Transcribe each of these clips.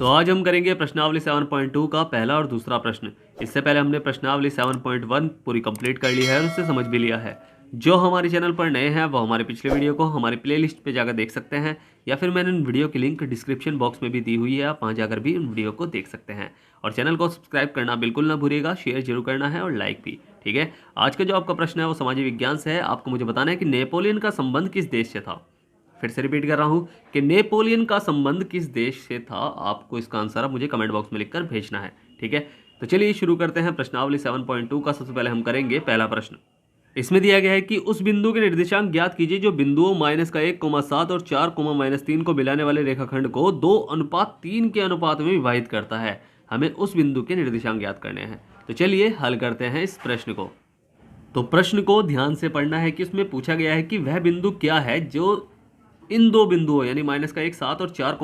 तो आज हम करेंगे प्रश्नावली 7.2 का पहला और दूसरा प्रश्न। इससे पहले हमने प्रश्नावली 7.1 पूरी कंप्लीट कर ली है और उससे समझ भी लिया है। जो हमारे चैनल पर नए हैं वो हमारे पिछले वीडियो को हमारी प्लेलिस्ट पे जाकर देख सकते हैं, या फिर मैंने उन वीडियो की लिंक डिस्क्रिप्शन बॉक्स में भी दी हुई है, आप वहाँ जाकर भी उन वीडियो को देख सकते हैं। और चैनल को सब्सक्राइब करना बिल्कुल ना भूलिएगा, शेयर जरूर करना है और लाइक भी। ठीक है, आज का जो आपका प्रश्न है वो सामाजिक विज्ञान से है। आपको मुझे बताना है कि नेपोलियन का संबंध किस देश से था। फिर से रिपीट कर रहा हूं कि नेपोलियन का संबंध किस देश से था। आपको इसका आंसर आप मुझे कमेंट बॉक्स में लिखकर भेजना है। ठीक है, तो चलिए शुरू करते हैं प्रश्नावली 7.2 का। सबसे पहले हम करेंगे पहला प्रश्न। इसमें दिया गया है कि उस बिंदु के निर्देशांक ज्ञात कीजिए जो बिंदुओं -1,7 और 4, -3 को मिलाने वाले रेखाखंड को 2:3 के अनुपात में विभाजित करता है। हमें उस बिंदु के निर्देशांक ज्ञात करने हैं। तो चलिए हल करते हैं इस प्रश्न को। तो प्रश्न को ध्यान से पढ़ना है कि इसमें पूछा गया है कि वह बिंदु क्या है जो इन दो बिंदुओं यानी -1,7 और 4,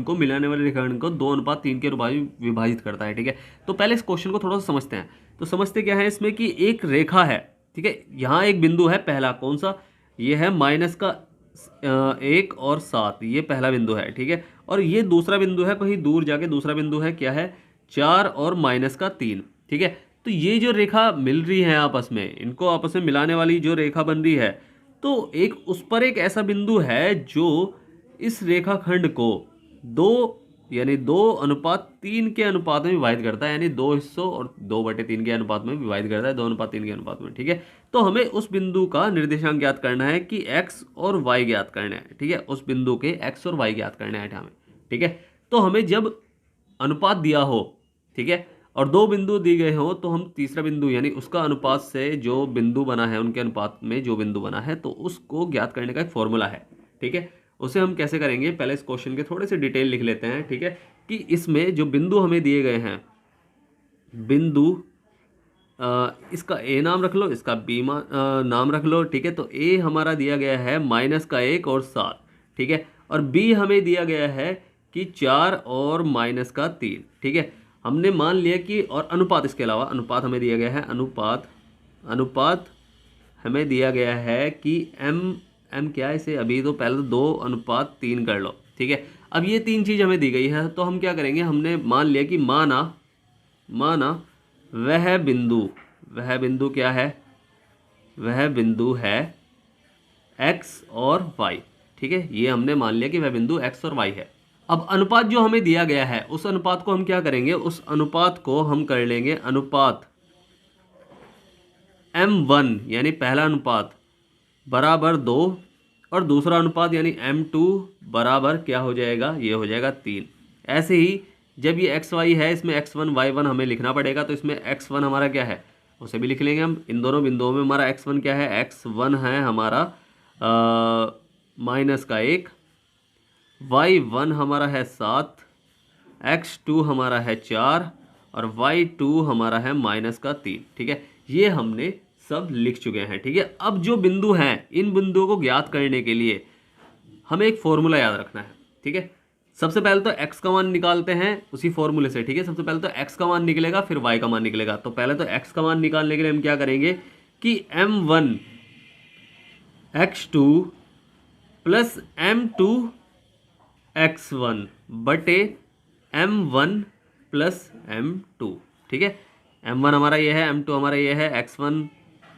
को मिलाने वाले रेखाखंड को 2:3 के अनुपात में विभाजित करता है। ठीक है, तो पहले इस क्वेश्चन को थोड़ा सा समझते हैं। तो समझते क्या है इसमें कि एक रेखा है। ठीक है, यहाँ एक बिंदु है पहला, कौन सा, ये है -1 और 7, ये पहला बिंदु है। ठीक है, और ये दूसरा बिंदु है, कहीं दूर जाके दूसरा बिंदु है, क्या है, 4 और -3। ठीक है, तो ये जो रेखा मिल रही है आपस में, इनको आपस में मिलाने वाली जो रेखा बन रही है, तो एक उस पर एक ऐसा बिंदु है जो इस रेखाखंड को 2:3 के अनुपात में विभाजित करता है, यानी 2 हिस्सों और 2/3 के अनुपात में विभाजित करता है, 2:3 के अनुपात में। ठीक है, तो हमें उस बिंदु का निर्देशांक ज्ञात करना है कि x और y ज्ञात करना है। ठीक है, उस बिंदु के x और y ज्ञात करने हैं हमें। ठीक है, तो हमें जब अनुपात दिया हो, ठीक है, और दो बिंदु दिए गए हो, तो हम तीसरा बिंदु यानी उसका अनुपात से जो बिंदु बना है, उनके अनुपात में जो बिंदु बना है, तो उसको ज्ञात करने का एक फॉर्मूला है। ठीक है, उसे हम कैसे करेंगे, पहले इस क्वेश्चन के थोड़े से डिटेल लिख लेते हैं। ठीक है, कि इसमें जो बिंदु हमें दिए गए हैं, बिंदु इसका a नाम रख लो, इसका b नाम रख लो। ठीक है, तो a हमारा दिया गया है -1 और 7। ठीक है, और b हमें दिया गया है कि 4 और -3। ठीक है, हमने मान लिया कि, और अनुपात, इसके अलावा अनुपात हमें दिया गया है, अनुपात हमें दिया गया है कि m क्या है, इसे अभी तो पहले 2:3 कर लो। ठीक है, अब ये तीन चीज़ हमें दी गई है, तो हम क्या करेंगे, हमने मान लिया कि माना वह बिंदु क्या है, वह बिंदु है x और y। ठीक है, ये हमने मान लिया कि वह बिंदु x और y है। अब अनुपात जो हमें दिया गया है, उस अनुपात को हम क्या करेंगे, उस अनुपात को हम कर लेंगे अनुपात m1 यानी पहला अनुपात बराबर 2, और दूसरा अनुपात यानी m2 बराबर क्या हो जाएगा, ये हो जाएगा 3। ऐसे ही जब ये xy है, इसमें x1 y1 हमें लिखना पड़ेगा, तो इसमें x1 हमारा क्या है, उसे भी लिख लेंगे हम। इन दोनों बिंदुओं में हमारा x1 क्या है, x1 है हमारा -1, y1 हमारा है 7, x2 हमारा है 4, और y2 हमारा है -3। ठीक है, ये हमने सब लिख चुके हैं। ठीक है, अब जो बिंदु हैं, इन बिंदुओं को ज्ञात करने के लिए हमें एक फॉर्मूला याद रखना है। ठीक है, सबसे पहले तो x का मान निकालते हैं उसी फॉर्मूले से। ठीक है, सबसे पहले तो x का मान निकलेगा, फिर y का मान निकलेगा। तो पहले तो x का मान निकालने के लिए हम क्या करेंगे कि m1 x2 plus m2 x1 बटे m1 प्लस m2। ठीक है, m1 हमारा ये है, m2 हमारा ये है, x1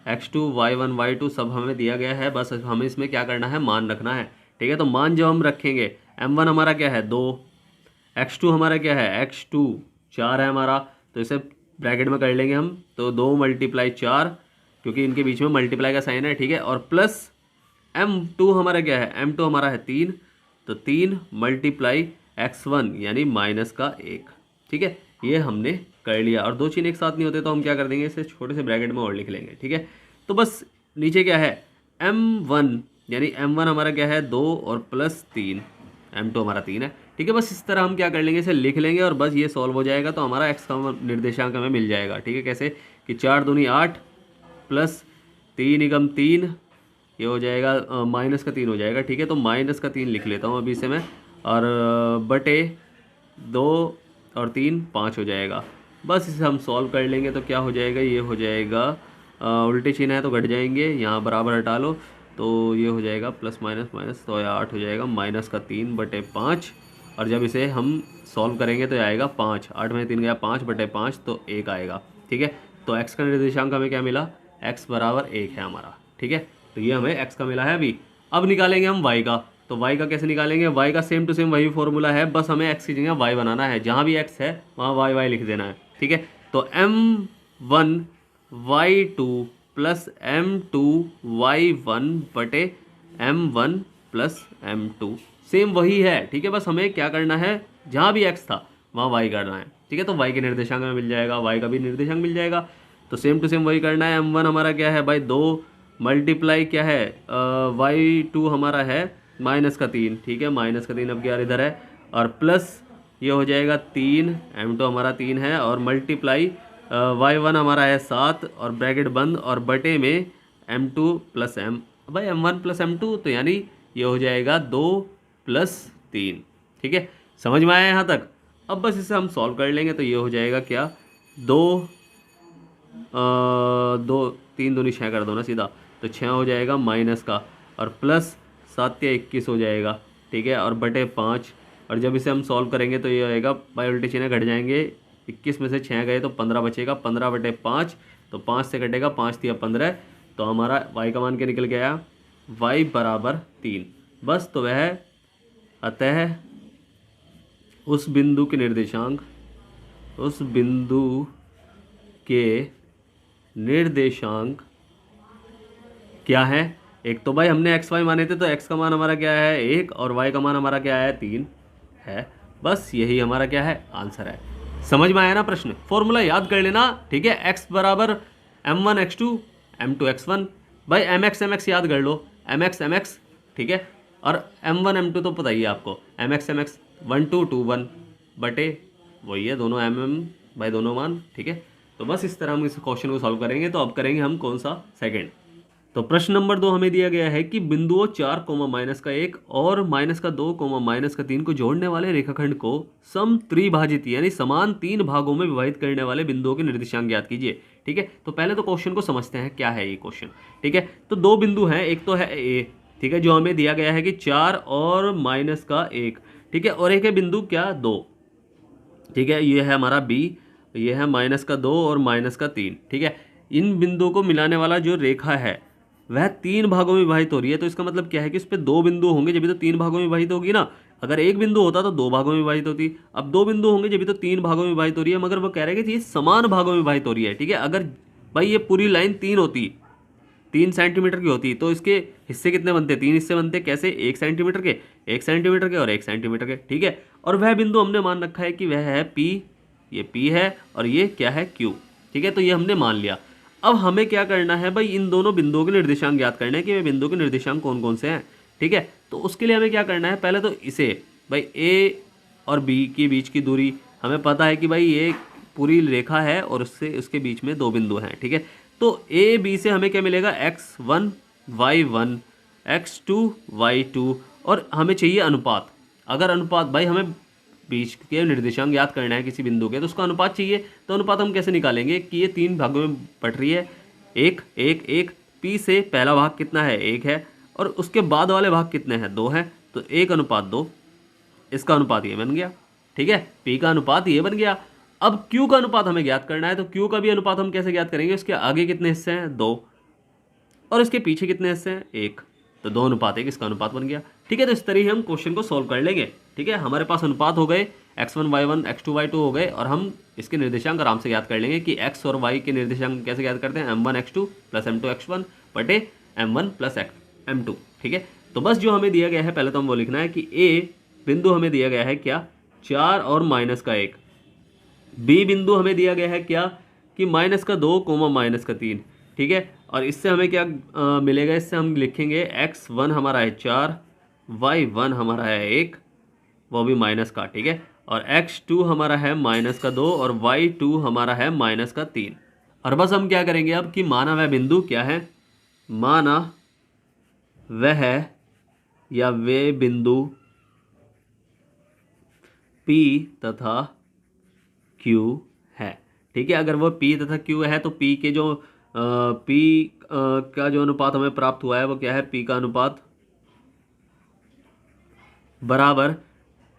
x2 y1 y2 सब हमें दिया गया है, बस हमें इसमें क्या करना है, मान रखना है। ठीक है, तो मान जो हम रखेंगे, m1 हमारा क्या है 2, x2 हमारा क्या है, x2 4 है हमारा, तो इसे ब्रैकेट में कर लेंगे हम, तो 2 × 4, क्योंकि इनके बीच में मल्टीप्लाई का साइन है। ठीक है, और प्लस m2 हमारा क्या है, m2 हमारा है 3, तो 3 × x1 यानी -1। ठीक है, ये हमने कर लिया, और दो चिन्ह एक साथ नहीं होते तो हम क्या कर देंगे, इसे छोटे से ब्रैकेट में और लिख लेंगे। ठीक है, तो बस नीचे क्या है, m1 यानी m1 हमारा क्या है 2 और +3, m2 हमारा 3 है। ठीक है, बस इस तरह हम क्या कर लेंगे, इसे लिख लेंगे और बस ये सॉल्व हो जाएगा, तो हमारा x का निर्देशांक हमें मिल जाएगा। ठीक है, कैसे कि 4 दूनी 8 प्लस 3 × 3, ये हो जाएगा -3 हो जाएगा। ठीक है, तो -3 लिख लेता हूँ अभी से मैं, और बटे 2 और 3 5 हो जाएगा। बस इसे हम सॉल्व कर लेंगे तो क्या हो जाएगा, ये हो जाएगा उल्टे चिन्ह है तो घट जाएंगे, यहाँ बराबर हटा लो, तो ये हो जाएगा प्लस माइनस माइनस, तो 8 हो जाएगा -3/5, और जब इसे हम सॉल्व करेंगे तो ये आएगा 5, 8 में 3 गया 5/5 तो 1 आएगा। ठीक है, तो x का निर्देशांक हमें क्या मिला, x बराबर 1 है हमारा। ठीक है, तो ये हमें x का मिला है अभी। अब निकालेंगे हम y का, तो y का कैसे निकालेंगे, y का सेम टू सेम वही फॉर्मूला है, बस हमें x की जगह y बनाना है, जहाँ भी x है वहाँ y लिख देना है। ठीक है, तो m1 y2 plus m2 y1 बटे m1 प्लस m2 सेम वही है। ठीक है, बस हमें क्या करना है, जहाँ भी x था वहाँ y करना है। ठीक है, तो y के निर्देशांक में मिल जाएगा, y का भी निर्देशांक मिल जाएगा, तो सेम टू सेम वही करना है। m1 हमारा क्या है भाई 2 मल्टीप्लाई क्या है y2 हमारा है -3। ठीक है, -3 अब क्या इधर है, और प्लस ये हो जाएगा 3, m2 हमारा 3 है, और मल्टीप्लाई y1 हमारा है 7 और ब्रैकेट बंद और बटे में m2 प्लस भाई m1 प्लस m2, तो यानी ये हो जाएगा 2 + 3। ठीक है, समझ में आया यहाँ तक। अब बस इसे हम सॉल्व कर लेंगे तो ये हो जाएगा क्या, 2 3 दूनी 6 कर दो ना सीधा, तो 6 हो जाएगा माइनस का, और प्लस 7 या 21 हो जाएगा। ठीक है, और बटे 5, और जब इसे हम सॉल्व करेंगे तो ये आएगा, बाई उल्टे चिन्ह घट जाएंगे, 21 में से 6 गए तो 15 बचेगा, 15/5, तो 5 से कटेगा, 5 × 15, तो हमारा y का मान क्या निकल गया, y बराबर 3। बस, तो वह अतः उस बिंदु के निर्देशांक क्या है, एक तो भाई हमने x y माने थे, तो x का मान हमारा क्या है 1 और y का मान हमारा क्या है 3 है। बस यही हमारा क्या है, आंसर है। समझ में आया ना प्रश्न, फॉर्मूला याद कर लेना। ठीक है, x बराबर m1 x2 m2 x1, भाई mx mx याद कर लो, mx mx। ठीक है, और m1 m2 तो पता ही है आपको, mx mx 1 2 2 1 बटे वही है दोनों भाई दोनों मान। ठीक है, तो बस इस तरह हम इस क्वेश्चन को सॉल्व करेंगे। तो अब करेंगे हम कौन सा, सेकंड। तो प्रश्न नंबर 2 हमें दिया गया है कि बिंदुओं 4, -1 और -2, -3 को जोड़ने वाले रेखाखंड को सम त्रिभाजित यानी समान 3 भागों में विभाजित करने वाले बिंदुओं के निर्देशांक ज्ञात कीजिए। ठीक है, तो पहले तो क्वेश्चन को समझते हैं क्या है ये क्वेश्चन। ठीक है, तो 2 बिंदु हैं, एक तो है ए, ठीक है, जो हमें दिया गया है कि 4 और -1। ठीक है, और एक है बिंदु क्या 2। ठीक है, ये है हमारा बी, ये है -2 और -3। ठीक है, इन बिंदुओं को मिलाने वाला जो रेखा है वह 3 भागों में विभाजित हो रही है। तो इसका मतलब क्या है कि उस पर 2 बिंदु होंगे जब भी तो 3 भागों में विभाजित होगी ना। अगर एक बिंदु होता तो 2 भागों में विभाजित होती, अब 2 बिंदु होंगे जब भी तो 3 भागों में विभाजित हो रही है, मगर वो कह रहे हैं कि ये समान भागों में विभाजित हो रही है। ठीक है, अगर भाई ये पूरी लाइन 3 होती, 3 सेंटीमीटर की होती, तो इसके हिस्से कितने बनते, 3 हिस्से बनते, कैसे, 1 सेंटीमीटर के, 1 सेंटीमीटर के और 1 सेंटीमीटर के। ठीक है, और वह बिंदु हमने मान रखा है कि वह है P, ये P है, और ये क्या है Q। ठीक है, तो ये हमने मान लिया। अब हमें क्या करना है भाई, इन दोनों बिंदुओं के निर्देशांक ज्ञात करना है कि वे बिंदुओं के निर्देशांक कौन कौन से हैं। ठीक है, तो उसके लिए हमें क्या करना है, पहले तो इसे भाई A और B के बीच की दूरी हमें पता है कि भाई ये पूरी रेखा है और उससे उसके बीच में 2 बिंदु हैं। ठीक है, तो A B से हमें क्या मिलेगा, x1 y1 x2 y2, और हमें चाहिए अनुपात। अगर अनुपात भाई हमें बीच के निर्देशांक याद करना है किसी बिंदु के, तो उसका अनुपात चाहिए। तो अनुपात हम कैसे निकालेंगे कि ये 3 भागों में बट रही है, 1 1 1, P से पहला भाग कितना है 1 है, और उसके बाद वाले भाग कितने हैं 2 हैं, तो 1:2, इसका अनुपात ये बन गया। ठीक है, P का अनुपात ये बन गया। अब Q का अनुपात हमें ज्ञात करना है, तो Q का भी अनुपात हम कैसे ज्ञात करेंगे, उसके आगे कितने हिस्से हैं 2, और इसके पीछे कितने हिस्से हैं 1, तो 2:1 इसका अनुपात बन गया। ठीक है, तो इस तरह हम क्वेश्चन को सॉल्व कर लेंगे। ठीक है, हमारे पास अनुपात हो गए, x1 y1 x2 y2 हो गए, और हम इसके निर्देशांक आराम से ज्ञात कर लेंगे कि x और y के निर्देशांक कैसे ज्ञात करते हैं, m1 x2 plus m2 x1 बटे m1 प्लस m2। ठीक है, तो बस जो हमें दिया गया है पहले तो हम वो लिखना है कि a बिंदु हमें दिया गया है क्या 4 और -1, b बिंदु हमें दिया गया है क्या कि -2, -3। ठीक है, और इससे हमें क्या मिलेगा, इससे हम लिखेंगे x1 हमारा है 4, y1 हमारा है 1, वो भी माइनस का। ठीक है, और x2 हमारा है -2 और y2 हमारा है -3। और बस हम क्या करेंगे अब कि माना वह बिंदु क्या है, माना वह या वे बिंदु P तथा Q है। ठीक है, अगर वो P तथा Q है तो P के जो P का जो अनुपात हमें प्राप्त हुआ है वो क्या है, P का अनुपात बराबर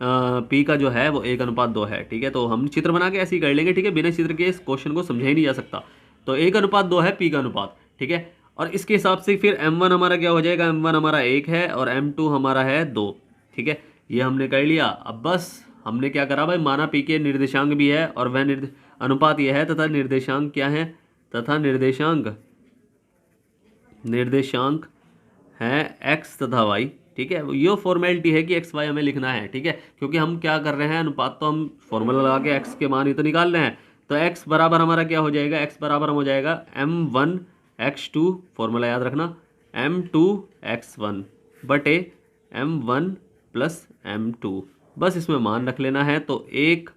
पी का जो है वो 1:2 है, ठीक है। तो हम चित्र बना के ऐसे ही कर लेंगे, ठीक है, बिना चित्र के इस क्वेश्चन को समझा ही नहीं जा सकता। तो 1:2 है पी का अनुपात, ठीक है। और इसके हिसाब से फिर m1 हमारा क्या हो जाएगा, m1 हमारा 1 है और m2 हमारा है 2, ठीक है। ये हमने कर लिया। अब बस हमने क्या करा भाई, माना पी के निर्देशांक भी है और वह अनुपात यह है तथा निर्देशांक क्या है, तथा निर्देशांक है x तथा y, ठीक है। ये फॉर्मेलिटी है कि एक्स वाई हमें लिखना है, ठीक है, क्योंकि हम क्या कर रहे हैं, अनुपात तो हम फॉर्मूला लगा के x के मान ही तो निकाल रहे हैं। तो x बराबर हमारा क्या हो जाएगा, x बराबर हो जाएगा m1x2, फॉर्मूला याद रखना, m2x1 बटे m1 प्लस m2। बस इसमें मान रख लेना है। तो 1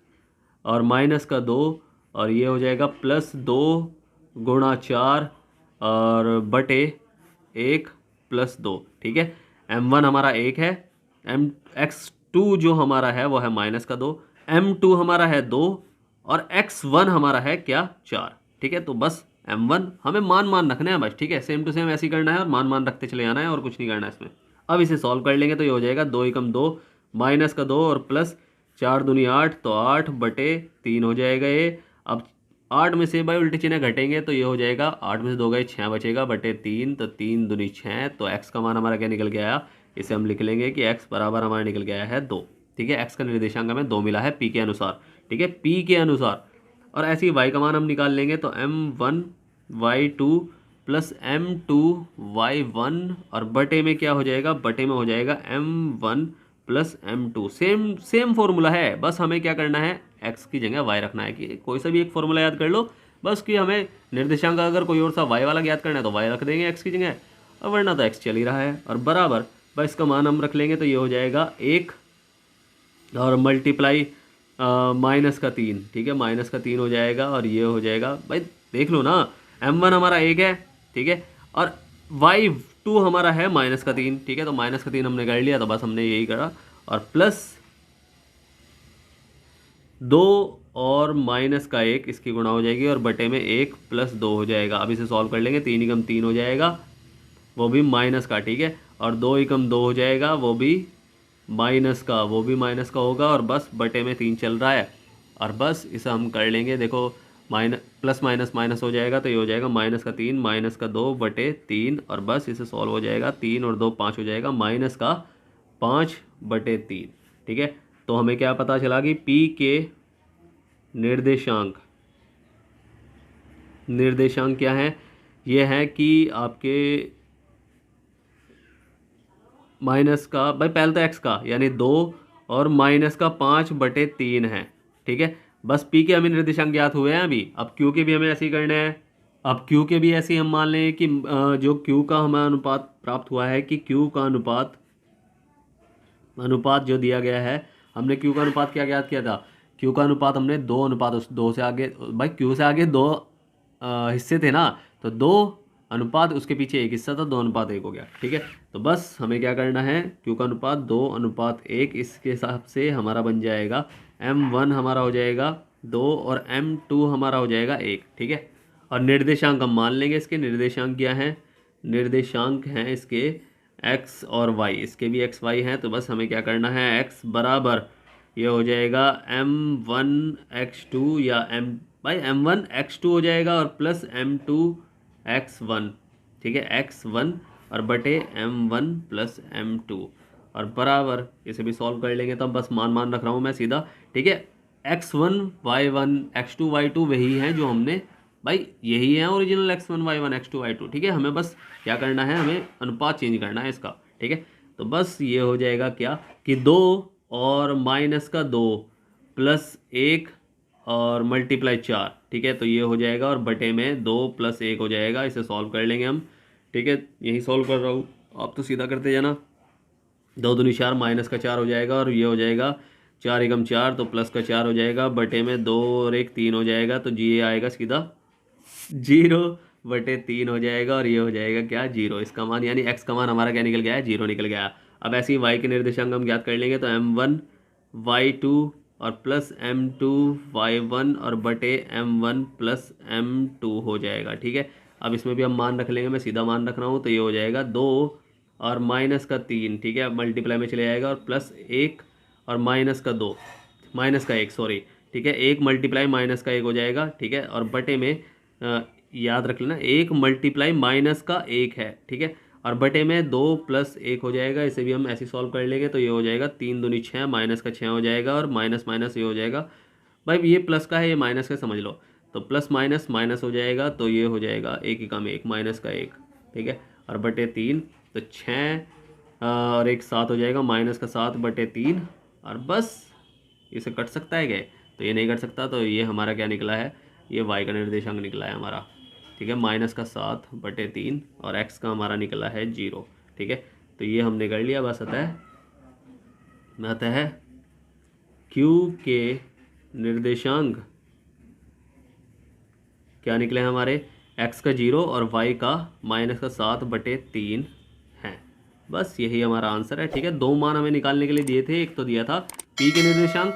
और माइनस का 2 और ये हो जाएगा +2 गुणा 4 और बटे 1 + 2, ठीक है। m1 हमारा 1 है, x2 जो हमारा है वो है -2, m2 हमारा है 2 और x1 हमारा है क्या, 4, ठीक है। तो बस m1 हमें मान रखने हैं बस, ठीक है। सेम टू सेम ऐसे ही करना है और मान रखते चले जाना है और कुछ नहीं करना है इसमें। अब इसे सॉल्व कर लेंगे तो ये हो जाएगा 2 एकम 2 -2 और प्लस 4 दूनी 8, तो 8 बटे 3 हो जाएगा ये। अब 8 में से भाई उल्टे चिन्ह घटेंगे तो ये हो जाएगा 8 में से 2 गए 6 बचेगा बटे 3, तो 3 दूनी 6, तो x का मान हमारा क्या निकल के आया, इसे हम लिख लेंगे कि x बराबर हमारा निकल गया है 2, ठीक है। x का निर्देशांक हमें 2 मिला है p के अनुसार, ठीक है, p के अनुसार। और ऐसे ही y का मान हम निकाल लेंगे तो m1y2 प्लस m2y1 और बटे में क्या हो जाएगा, बटे में हो जाएगा m1 plus m2। Same formula है, बस हमें क्या करना है, x की जगह y रखना है। कि कोई सा भी एक फॉर्मूला याद कर लो बस, कि हमें निर्देशांक अगर कोई और सा y वाला याद करना है तो y रख देंगे x की जगह, और वरना तो x चल ही रहा है। और बराबर बस इसका मान हम रख लेंगे तो ये हो जाएगा 1 और मल्टीप्लाई -3, ठीक है, -3 हो जाएगा और ये हो जाएगा, भाई देख लो ना, m1 हमारा 1 है, ठीक है, और y2 हमारा है -3, ठीक है। तो -3 हमने कर लिया, तो बस हमने यही करा, और प्लस 2 और -1 इसकी गुणा हो जाएगी और बटे में 1 + 2 हो जाएगा। अब इसे सॉल्व कर लेंगे, 3 एकम 3 हो जाएगा, वो भी माइनस का, ठीक है, और 2 एकम 2 हो जाएगा, वो भी माइनस का, होगा, और बस बटे में 3 चल रहा है। और बस इसे हम कर लेंगे, देखो प्लस माइनस माइनस हो जाएगा, तो ये हो जाएगा -3 -2 बटे 3, और बस इसे सॉल्व हो जाएगा, 3 और 2 5 हो जाएगा, -5 बटे 3, ठीक है। तो हमें क्या पता चला कि P के निर्देशांक क्या है, ये है कि आपके माइनस का, भाई पहले तो x का यानी 2 और -5 बटे 3 है, ठीक है। बस P के हमें निर्देशांक ज्ञात हुए हैं अभी। अब Q के भी हमें ऐसे ही करने हैं। अब Q के भी ऐसे ही हम मान लें कि जो Q का हमें अनुपात प्राप्त हुआ है, कि Q का अनुपात जो दिया गया है, हमने Q का अनुपात क्या ज्ञात किया था, Q का अनुपात हमने 2:2 से आगे, भाई Q से आगे 2 हिस्से थे ना, तो 2 अनुपात उसके पीछे 1 हिस्सा था, 2:1 हो गया, ठीक है। तो बस हमें क्या करना है, Q का अनुपात 2:1, इसके हिसाब से हमारा बन जाएगा m1 हमारा हो जाएगा 2 और m2 हमारा हो जाएगा 1, ठीक है। और निर्देशांक हम मान लेंगे, इसके निर्देशांक क्या हैं, निर्देशांक हैं इसके x और y, इसके भी x y हैं। तो बस हमें क्या करना है, x बराबर ये हो जाएगा m1x2 या m1x2 हो जाएगा और प्लस m2x1, ठीक है, x1 और बटे m1 प्लस m2, और बराबर इसे भी सॉल्व कर लेंगे। तो बस मान रख रहा हूँ मैं सीधा, ठीक है। x1 y1 x2 y2 वही हैं जो हमने, भाई यही है original x1 y1 x2 y2, ठीक है। हमें बस क्या करना है, हमें अनुपात चेंज करना है इसका, ठीक है। तो बस ये हो जाएगा क्या, कि 2 और -2 प्लस 1 और मल्टीप्लाई 4, ठीक है। तो ये हो जाएगा और बटे में 2 + 1 हो जाएगा। इसे सॉल्व कर लेंगे हम, ठीक है। यही सॉल्व कर रहा हूँ, आप तो सीधा करते जाना। 2 दूनी 4 -4 हो जाएगा और ये हो जाएगा 4 एकम 4, तो +4 हो जाएगा, बटे में 2 और 1 3 हो जाएगा, तो ये आएगा सीधा 0/3 हो जाएगा, और ये हो जाएगा क्या, 0। इसका मान यानी x का मान हमारा क्या निकल गया है, 0 निकल गया। अब ऐसे ही y के निर्देशांक हम ज्ञात कर लेंगे, तो m1 y2 और प्लस m2 y1 और बटे m1 प्लस m2 हो जाएगा, ठीक है। अब इसमें भी हम मान रख लेंगे, मैं सीधा मान रख रहा हूँ, तो ये हो जाएगा 2 और -3, ठीक है, मल्टीप्लाई में चले जाएगा, और +1 और माइनस का 2, माइनस का 1 सॉरी, ठीक है। 1 मल्टीप्लाई माइनस का 1 हो जाएगा, ठीक है। और बटे में याद रख लेना 1 मल्टीप्लाई माइनस का 1 है, ठीक है। और बटे में 2 प्लस 1 हो जाएगा, इसे भी हम ऐसे सॉल्व कर लेंगे तो ये हो जाएगा 3 दूनी 6, माइनस का 6 हो जाएगा और माइनस माइनस ये हो जाएगा। भाई ये प्लस का है, ये माइनस का समझ लो, तो प्लस माइनस माइनस हो जाएगा, तो ये हो जाएगा 1 ही कम 1 माइनस का 1, ठीक है। और बटे 3 तो 6 और 1 7 हो जाएगा, माइनस का 7 बटे 3। और बस इसे कट सकता है क्या? तो ये नहीं कट सकता, तो ये हमारा क्या निकला है, ये वाई का निर्देशांक निकला है हमारा, ठीक है। माइनस का 7 बटे 3 और एक्स का हमारा निकला है 0, ठीक है। तो ये हमने कर लिया। बस अतः क्यू के निर्देशांक क्या निकले हमारे, एक्स का 0 और वाई का माइनस का 7 बटे 3 है। बस यही हमारा आंसर है, ठीक है। 2 मान हमें निकालने के लिए दिए थे, एक तो दिया था पी के निर्देशांक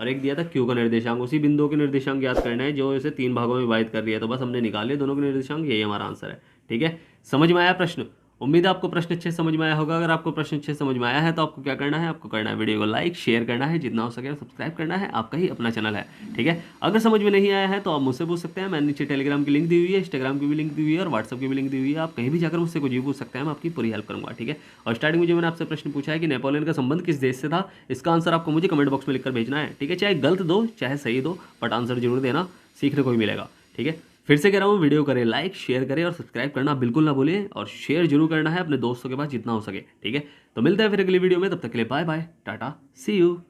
और एक दिया था क्यू का निर्देशांक। उसी बिंदु के निर्देशांक याद करना है जो इसे 3 भागों में विभाजित कर दिया, तो बस हमने निकाल लिया दोनों के निर्देशांक, यही हमारा आंसर है, ठीक है। समझ में आया प्रश्न? उम्मीद है आपको प्रश्न अच्छे से समझ में आया होगा। अगर आपको प्रश्न अच्छे से समझ में आया है तो आपको क्या करना है, आपको करना है वीडियो को लाइक शेयर करना है, जितना हो सके सब्सक्राइब करना है, आपका ही अपना चैनल है, ठीक है। अगर समझ में नहीं आया है तो आप मुझसे पूछ सकते हैं, मैंने नीचे टेलीग्राम की लिंक दी हुई है, इंस्टाग्राम की भी लिंक दी हुई है और व्हाट्सअप की भी लिंक दी हुई है। आप कहीं भी जाकर मुझसे कुछ भी पूछ सकते हैं, मैं आपकी पूरी हेल्प करूंगा, ठीक है। और स्टार्टिंग में जो मैंने आपसे प्रश्न पूछा है कि नेपोलियन का संबंध किस देश से था, इसका आंसर आपको मुझे कमेंट बॉक्स में लिखकर भेजना है, ठीक है। चाहे गलत दो चाहे सही दो, बट आंसर जरूर देना, सीखने को ही मिलेगा, ठीक है। फिर से कह रहा हूँ, वीडियो करें लाइक शेयर करें और सब्सक्राइब करना बिल्कुल ना भूलिए, और शेयर जरूर करना है अपने दोस्तों के पास जितना हो सके, ठीक है। तो मिलते हैं फिर अगली वीडियो में, तब तक के लिए bye bye tata see you.